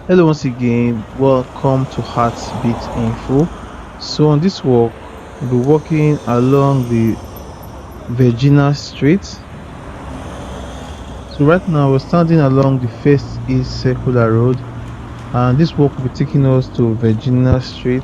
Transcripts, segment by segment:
Hello once again, welcome to Heartbeat Info. So on this walk, we'll be walking along the Virgina Street. So right now we're standing along the First East Circular Road, and this walk will be taking us to Virginia Street.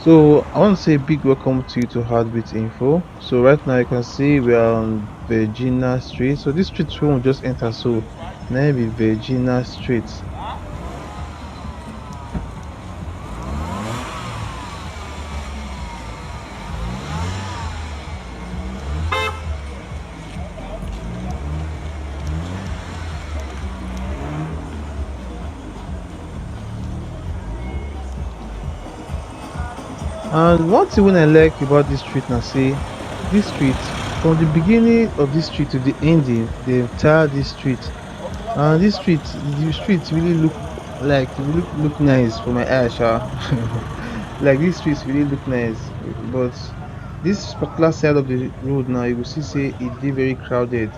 So I want to say a big welcome to you to Heartbeat Info. So right now you can see we are on Virginia Street. So this street we won't just enter, so now be Virginia Street. And one thing when I like about this street now, say this street from the beginning of this street to the ending, the entire this street, and the street really look nice for my eyes, sha. Like these streets really look nice, but this particular side of the road now, you will see say it dey very crowded.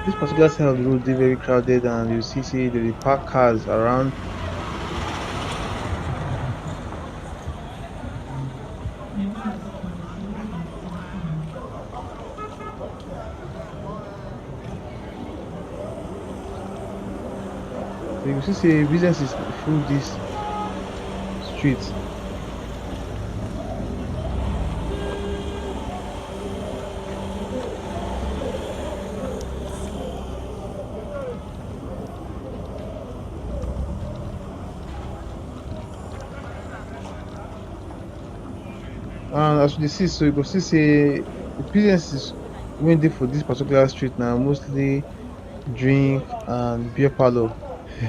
This particular side of the road dey very crowded, and you see say there dey park cars around. So you see say businesses full this street. And as we dey see, so you go see say the businesses wey dey for this particular street na mostly drink and beer parlour.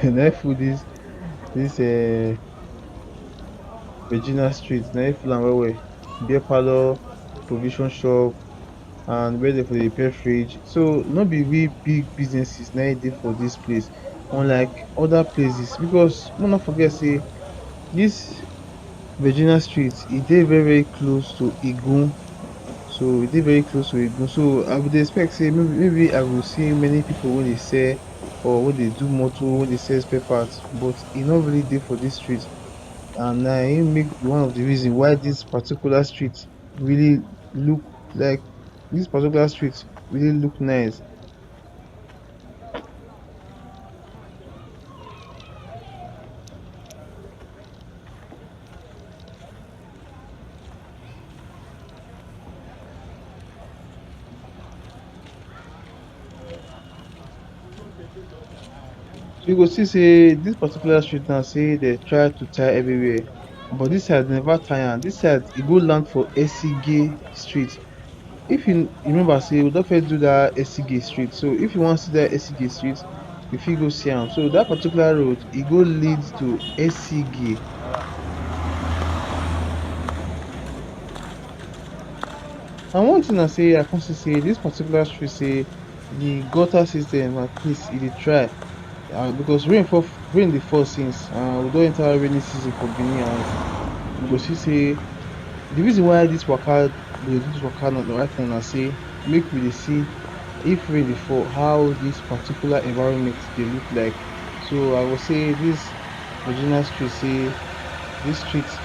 Na im full this Virginia street, na im full am well well. Beer parlour, provision shop, and where dem for dey repair fridge. So no be real big businesses na im dey for this place, unlike other places, because make we no forget say this Virginia street e dey very close to Igun. So e dey very close to Egun. So I would expect say maybe I will see many people wey dey sell or wey dey do motor, wey dey sell spare parts, but e no really dey for this street. And na im make one of the reason why this particular street really look like this particular street really look nice. So you go see say this particular street now say they try to tie everywhere, but this side never tie am. This side e go land for Esige street. If you remember say we don first do that Esige street, so if you wan see that Esige street, you fit go see am. So that particular road e go lead to Esige. And one thing I say I come see say this particular street say the gutter system at least e dey try, because rain dey fall since, we don enter rainy season for Benin, and you go see say the reason why we dey do this waka na right now na say make we dey see if rain dey fall how this particular environment dey look like. So I go say this Virginia street say this street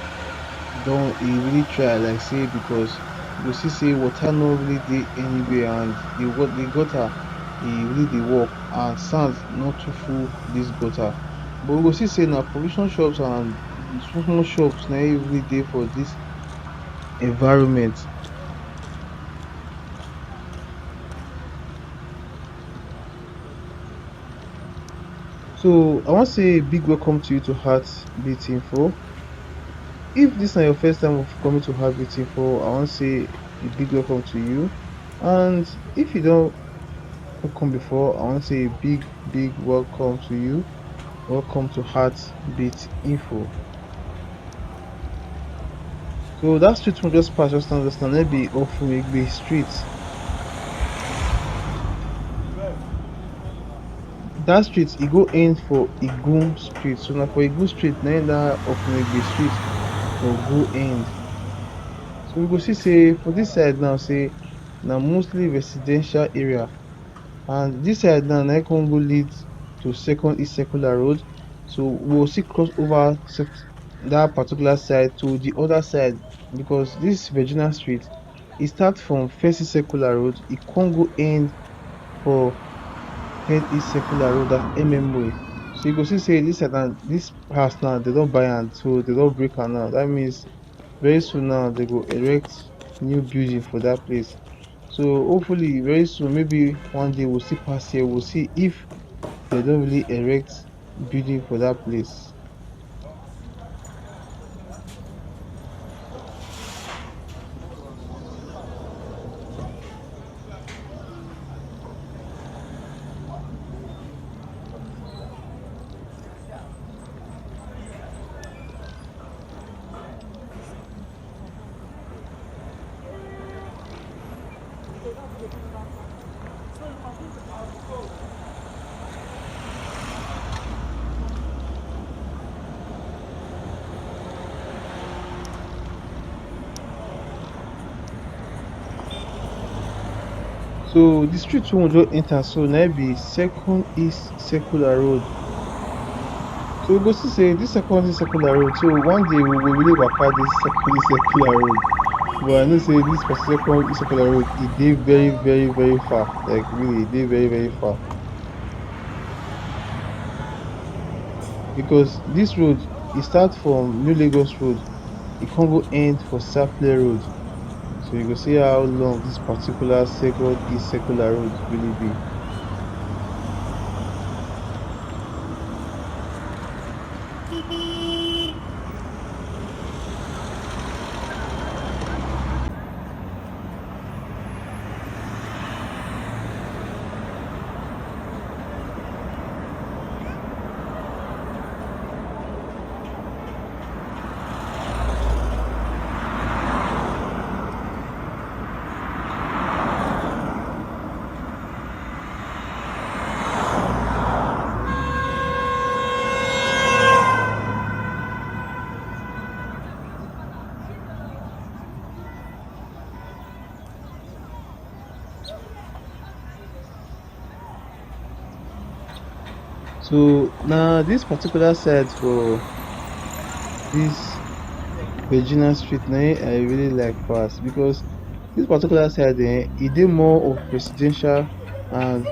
don e really try, like say, because you go see say water no really dey anywhere, and the gutter e really dey work, and sand no too full this gutter. But we go see say na provision shops and small small shops na im really dey for this environment. So I wan say a big welcome to you to Heartbeat Info. If this na your first time of coming to Heartbeat Info, I wan say a big welcome to you. And if you don come before, I wan say a big welcome to you. Welcome to Heartbeat Info. So that street we just pass just now, na be Ofumegbe street. that street e go end for Igun street. So na for Igun street na im that Ofunegbe street for go end. So we go see say for this side now say na mostly residential area, and this side now na im come go lead to second east circular road. So we go still cross over that particular side to the other side, because this Virginia street e start from first east circular road, e come go end for third east circular road, that way. So you go see say this side now, this house now they don buy am, so they don break am now. That means very soon now they go erect new building for that place. So hopefully very soon, maybe one day we'll still pass here, we'll see if they don't really erect building for that place. So the street wey we just enter so na im be second east circular road. So we go see say this second east circular road, so one day we go really waka this second east circular road. But I know say this for second east circular road e dey very very very far, like really e dey very very far, because this road e start from New Lagos road, e come go end for Sapele road. So you go see how long this particular second east circular road really be. So now this particular side for this Virgina street na im I really like pass, because this particular side e dey more of residential, and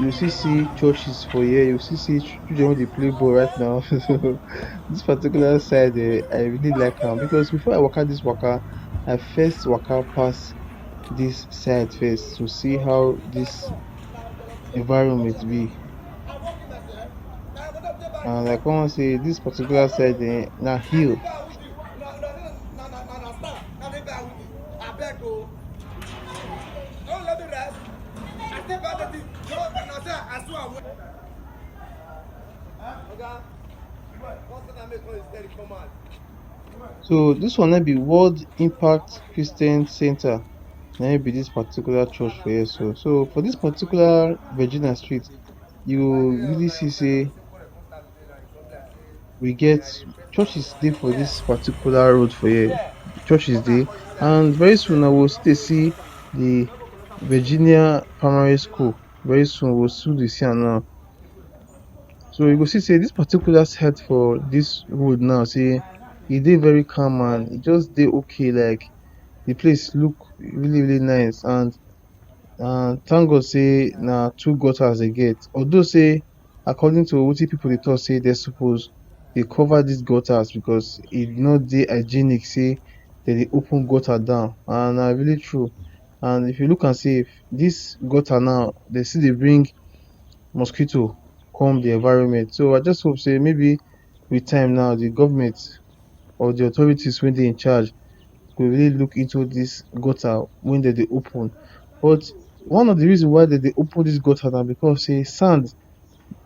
you still see churches for here, you still see children wey dey play ball right now. So this particular side I really like am, because before I waka this waka, I first waka pass this side first to see how this environment be. And I come say this particular side na hill. So this one na be World Impact Christian Center, na im be this particular church for here. So for this particular Virginia street, you really see say we get churches dey for this particular road for here. Churches dey, and very soon I will still see the Virginia Primary School. Very soon we'll still dey see am now. So you go see say this particular side for this road now, say e dey very calm and e just dey okay, like the place look really really nice. And thank God say na two gutters dey get, although say according to wetin people dey talk say they suppose dey cover these gutters, because e no dey hygienic say they dey open gutter down, and na really true. And if you look am say this gutter now, they still dey bring mosquito come the environment. So I just hope say maybe with time now the government or the authorities wey dey in charge go really look into this gutter when they dey open. But one of the reason why they dey open this gutter na because say sand,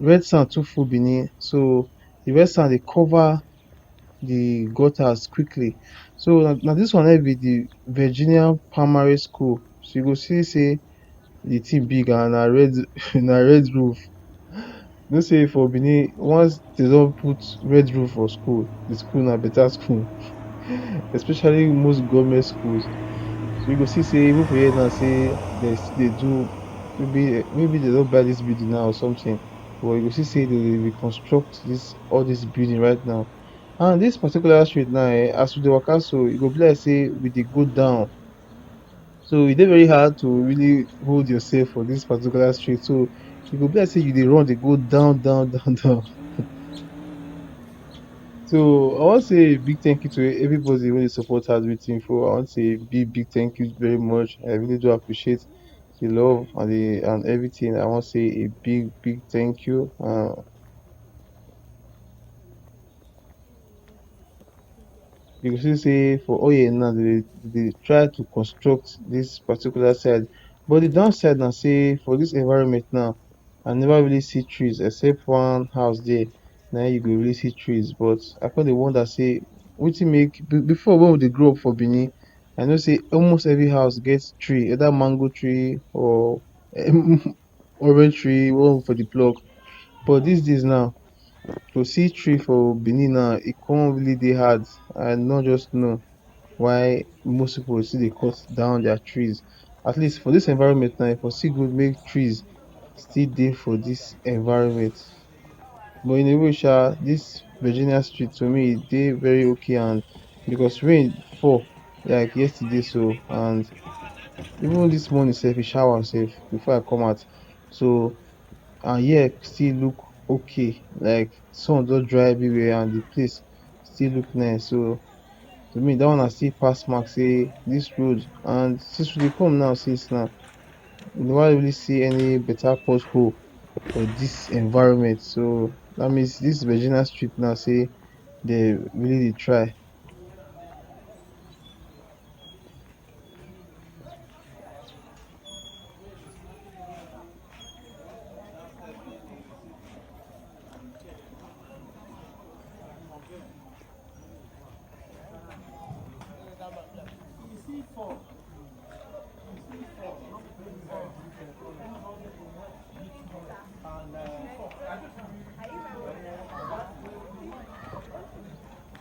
red sand too full benin, so the red sand dey cover the gutters quickly. So na this one be the Virginia Primary School. So you go see say the thing big and na red na red roof. No say for Benin, once they don't put red roof for school, the school na better school, especially most government schools. So you go see say even for here now say they do, maybe they don't buy this building now or something, but you go see say they reconstruct this all this building right now. And this particular street now, as we dey waka so, you go be like say we dey go down. So e dey very hard to really hold yourself for this particular street. So you go be like say you dey run, dey go down, down, down, down. So I want to say a big thank you to everybody who really support us with info. I want to say a big, big thank you very much. I really do appreciate the love and the and everything. I want to say a big, big thank you. You go see say for oil now they try to construct this particular side, but the downside now say for this environment now, I never really see trees except one house there. Now you go really see trees, but I kind of wonder say wetin make before when we dey grow up for Benin, I know say almost every house gets tree, either mango tree or orange tree, one for the block. But these days now, to see tree for Benin now, it can't really dey hard. I not just know why most people still dey cut down their trees. At least for this environment now, for still good make trees still dey for this environment. But in a way, sha, this Virginia street to me dey very okay, and because rain fall like yesterday so, and even this morning sef e shower sef before I come out. So and here still look okay, like sun don dry everywhere and the place still look nice. So to me that one na still pass mark say this road, and since we dey come now since now, we never really see any better pothole for this environment. So that means this Virginia street now say they really dey try.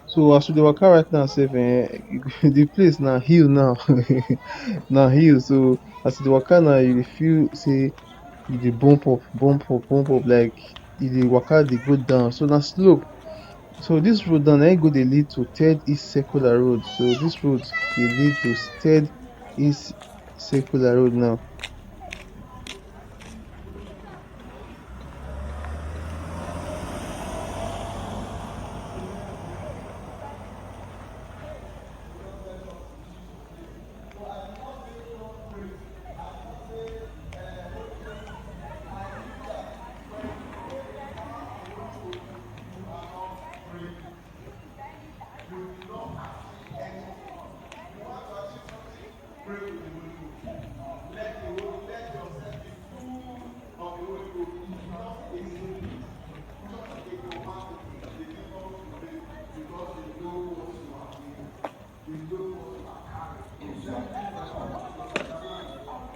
So as we dey waka right now sef, the place na hill now. Na hill. So as you dey waka now, you dey feel say you dey bump up, bump up, bump up, like you dey waka dey go down. So na slope. So this road now na im go dey lead to third east circular road. So this road dey lead to third east circular road now.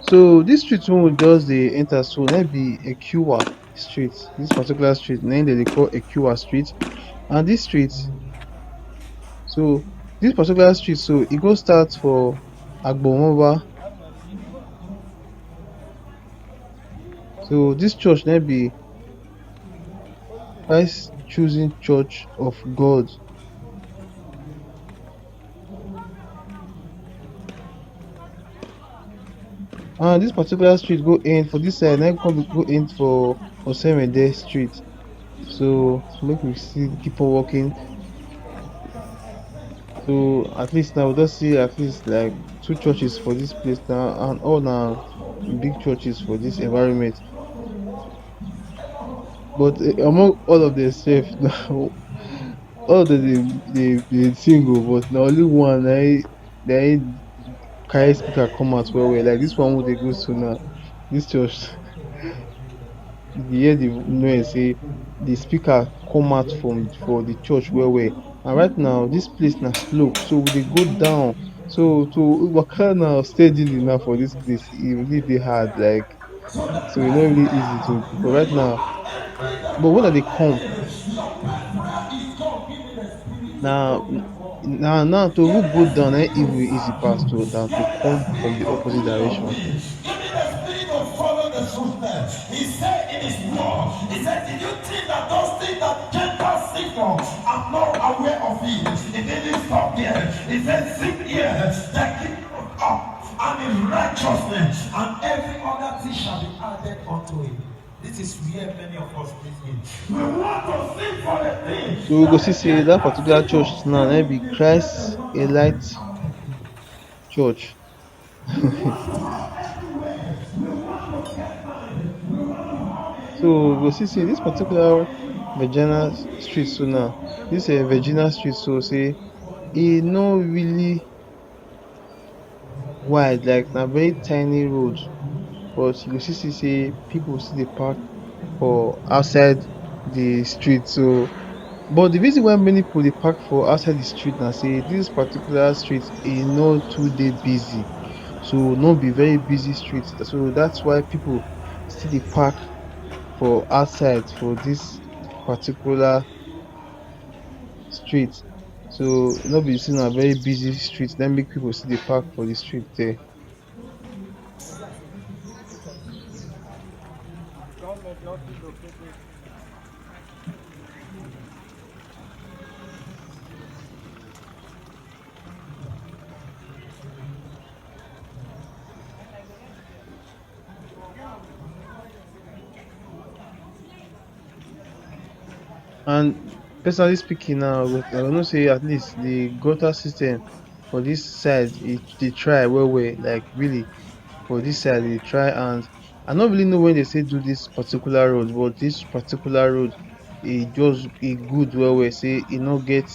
So this street wey we just dey enter so na im be Ekiwa street. This particular street na im dem dey call Ekiwa street. And this street, so this particular street so e go start for Agbomoba. So this church na im be Christ Choosing Church of God. And this particular street go end for this side, na im come go end for Osemede street. So make we still keep on walking. So at least now we don see at least like two churches for this place now, and all na big churches for this environment. But among all of them sef, now all of them dey sing o, but na only one na im carry speaker come out well well. Like this one wey dey go so now, this church, you dey hear the noise say the speaker come out from for the church well well. And right now this place na slope, so we dey go down. So to waka now steadily now for this place, e really dey hard. Like so e no really easy to, because right now But when they come Your best prayer is God, give me the spirit to now, go before me. now to even go down, evil easy pass to than to come from the opposite direction. Give me the spirit to follow the truth man. He said in his word, he said, did you think that those things that Gentiles seek for, I'm not aware of it? It didn't stop there. He said, seek here the kingdom of God and his righteousness, and every other thing shall be added unto it. This is where many of us miss it. We want to seek for the thing So we go that see the say that Gentiles particular seek church for. now And na when be they get there, Christ they want to Elite run out of it. Church. We want to have everywhere. We want to get money. We want to have So we everywhere. go see say this particular Virginia street so now, this Virginia street so say e no really wide, like na very tiny road, but you go see say people still dey park for outside the street. So but the reason why many people dey park for outside the street na say this particular street e no too dey busy, so no be very busy street, so that's why people still dey park for outside for this particular street. So no be say na very busy street na make people still dey park for the street there. And personally speaking now, I go know say at least the gutter system for this side e dey try well well, like really for this side they try. And I no really know when they say do this particular road, but this particular road e good well well, say e no get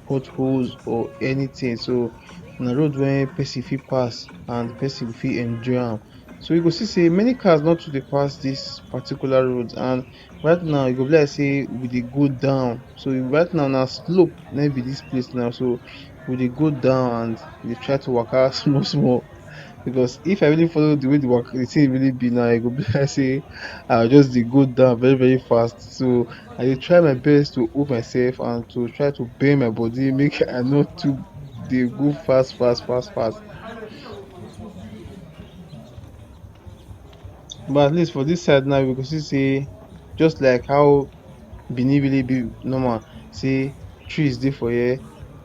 potholes or anything. So na road wey person fit pass and person go fit enjoy am. So you go see say many cars not too dey pass this particular road. And right now e go be like say we dey go down, so right now na slope na be this place now, so we dey go down and we dey try to waka small small, because if I really follow the way the thing really be now, e go be like say I just dey go down very very fast. So I dey try my best to hold myself and to try to bend my body make I no too dey go fast fast fast fast. But at least for this side now we go see say just like how benin really be normal, say trees dey for here,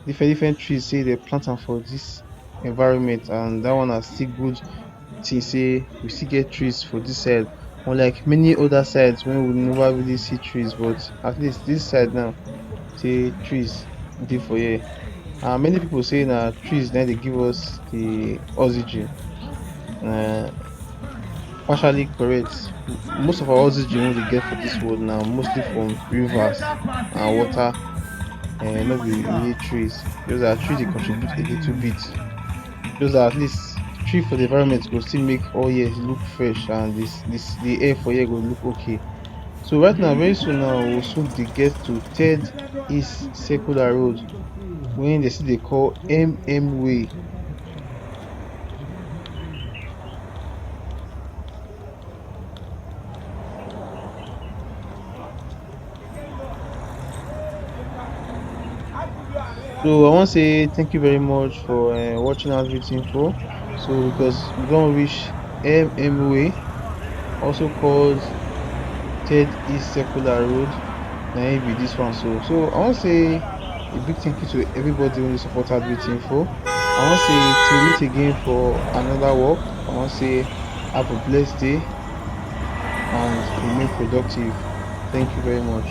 different different trees, say they plant am for this environment, and that one na still good thing, say we still get trees for this side, unlike many other sides when we never really see trees. But at least this side now, say trees dey for here. And many people say na trees na dey give us the oxygen. uh, Partially correct. Most of our oxygen wey we dey get for this world now mostly from rivers and water, no be really trees. Just that trees dey contribute a little bit, just that at least tree for the environment go still make all year look fresh, and this the air for here go look okay. So right now, very soon now, we'll soon dey get to third east circular road, wey they still dey call way. So I want to say thank you very much for watching out this info. So because we don't reach way, also called third east circular road, na it be this one. So I want to say a big thank you to everybody who support Advit Info. I want to say till we meet again for another work. I want to say have a blessed day and remain productive. Thank you very much.